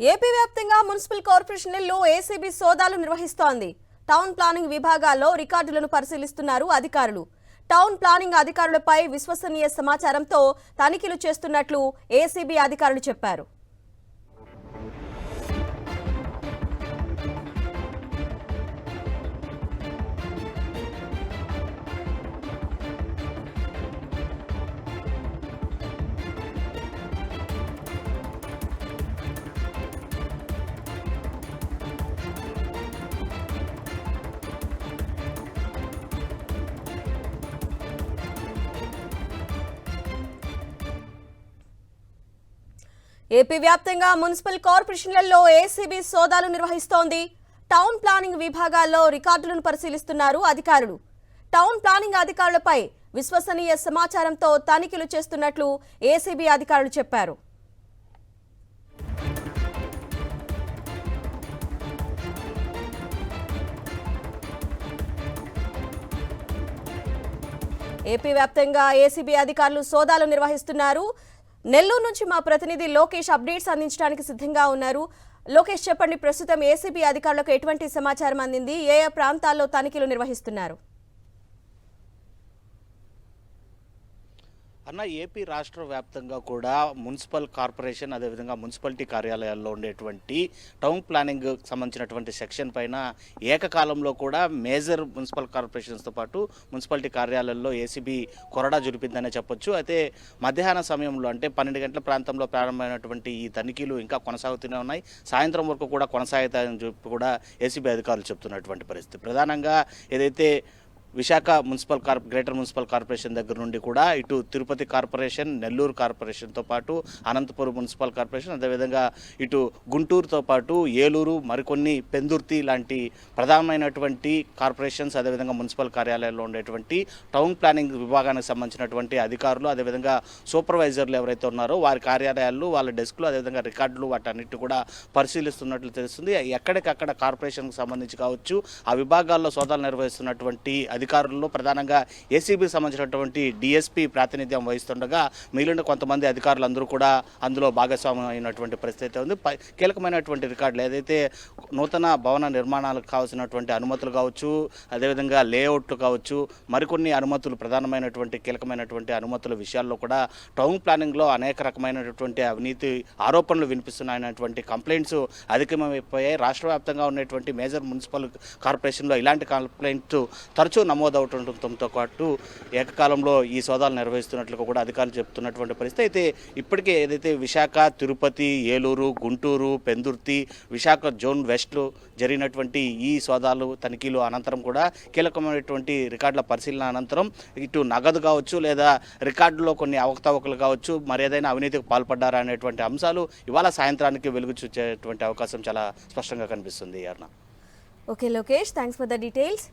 AP వ్యాప్తంగా municipal కార్పొరేషన్లలో ACB సోదాలు నిర్వహిస్తోంది. టౌన్ ప్లానింగ్ విభాగాల్లో రికార్డులను పరిశీలిస్తున్నారు అధికారులు. టౌన్ ప్లానింగ్ అధికారులపై విశ్వసనీయ సమాచారంతో తనిఖీలు చేస్తున్నట్లు ఏసీబీ అధికారులు చెప్పారు. ఏపీ వ్యాప్తంగా మున్సిపల్ కార్పొరేషన్లలో ఏసీబీ సోదాలు నిర్వహిస్తోంది. టౌన్ ప్లానింగ్ విభాగాల్లో రికార్డులను పరిశీలిస్తున్నారు అధికారులు. టౌన్ ప్లానింగ్ అధికారులపై విశ్వసనీయ సమాచారంతో తనిఖీలు చేస్తున్నట్లు ఏసీబీ అధికారులు చెప్పారు. ఏపీ వ్యాప్తంగా ఏసీబీ అధికారులు సోదాలు నిర్వహిస్తున్నారు. నెల్లూరు నుంచి మా ప్రతినిధి లోకేష్ అప్డేట్స్ అందించడానికి సిద్ధంగా ఉన్నారు. లోకేష్, చెప్పండి, ప్రస్తుతం ఏసీబీ అధికారులకు ఎటువంటి సమాచారం అందింది? ఏ ప్రాంతాల్లో తనిఖీలు నిర్వహిస్తున్నారు? అన్న, ఏపీ రాష్ట్ర వ్యాప్తంగా కూడా మున్సిపల్ కార్పొరేషన్ అదేవిధంగా మున్సిపాలిటీ కార్యాలయాల్లో ఉండేటువంటి టౌన్ ప్లానింగ్ సంబంధించినటువంటి సెక్షన్ పైన ఏకకాలంలో కూడా మేజర్ మున్సిపల్ కార్పొరేషన్స్తో పాటు మున్సిపాలిటీ కార్యాలయాల్లో ఏసీబీ కొరడా జురిపిందనే చెప్పొచ్చు. అయితే మధ్యాహ్న సమయంలో అంటే 12 గంటల ప్రాంతంలో ప్రారంభమైనటువంటి ఈ తనిఖీలు ఇంకా కొనసాగుతూనే ఉన్నాయి. సాయంత్రం వరకు కూడా కొనసాగుతాయని చెప్పి కూడా ఏసీబీ అధికారులు చెప్తున్నటువంటి పరిస్థితి. ప్రధానంగా ఏదైతే విశాఖ గ్రేటర్ మున్సిపల్ కార్పొరేషన్ దగ్గర నుండి కూడా ఇటు తిరుపతి కార్పొరేషన్, నెల్లూరు కార్పొరేషన్తో పాటు అనంతపురం మున్సిపల్ కార్పొరేషన్, అదేవిధంగా ఇటు గుంటూరుతో పాటు ఏలూరు, మరికొన్ని పెందుర్తి లాంటి ప్రధానమైనటువంటి కార్పొరేషన్స్, అదేవిధంగా మున్సిపల్ కార్యాలయాల్లో ఉండేటువంటి టౌన్ ప్లానింగ్ విభాగానికి సంబంధించినటువంటి అధికారులు, అదేవిధంగా సూపర్వైజర్లు ఎవరైతే ఉన్నారో వారి కార్యాలయాలు, వాళ్ళ డెస్క్లు, అదేవిధంగా రికార్డులు వాటన్నిటి కూడా పరిశీలిస్తున్నట్లు తెలుస్తుంది. ఎక్కడికక్కడ కార్పొరేషన్కి సంబంధించి కావచ్చు ఆ విభాగాల్లో సోదాలు నిర్వహిస్తున్నటువంటి అధికారుల్లో ప్రధానంగా ఏసీబీకి సంబంధించినటువంటి డిఎస్పీ ప్రాతినిధ్యం వహిస్తుండగా మిగిలిన కొంతమంది అధికారులు అందరూ కూడా అందులో భాగస్వామ్యం అయినటువంటి పరిస్థితి ఉంది. కీలకమైనటువంటి రికార్డులు ఏదైతే నూతన భవన నిర్మాణాలకు కావాల్సినటువంటి అనుమతులు కావచ్చు, అదేవిధంగా లేఅవుట్లు కావచ్చు, మరికొన్ని అనుమతులు, ప్రధానమైనటువంటి కీలకమైనటువంటి అనుమతుల విషయాల్లో కూడా టౌన్ ప్లానింగ్లో అనేక రకమైనటువంటి అవినీతి ఆరోపణలు వినిపిస్తున్నాయనేటువంటి కంప్లైంట్స్ అధికమైపోయాయి. రాష్ట్ర వ్యాప్తంగా ఉన్నటువంటి మేజర్ మున్సిపల్ కార్పొరేషన్లో ఇలాంటి కంప్లైంట్స్ తరచూ నమోదవుతుండటంతో పాటు ఏకకాలంలో ఈ సోదాలు నిర్వహిస్తున్నట్లు కూడా అధికారులు చెప్తున్నటువంటి పరిస్థితి. అయితే ఇప్పటికే ఏదైతే విశాఖ, తిరుపతి, ఏలూరు, గుంటూరు, పెందుర్తి, విశాఖ జోన్ వెస్ట్లో జరిగినటువంటి ఈ సోదాలు తనిఖీలు అనంతరం కూడా కీలకమైనటువంటి రికార్డుల పరిశీలన అనంతరం ఇటు నగదు కావచ్చు లేదా రికార్డులో కొన్ని అవకతవకలు కావచ్చు, మరి ఏదైనా అవినీతికి పాల్పడ్డారా అనేటువంటి అంశాలు ఇవాళ సాయంత్రానికి వెలుగు చూచేటువంటి అవకాశం చాలా స్పష్టంగా కనిపిస్తుంది. Okay Lokesh, thanks for the details.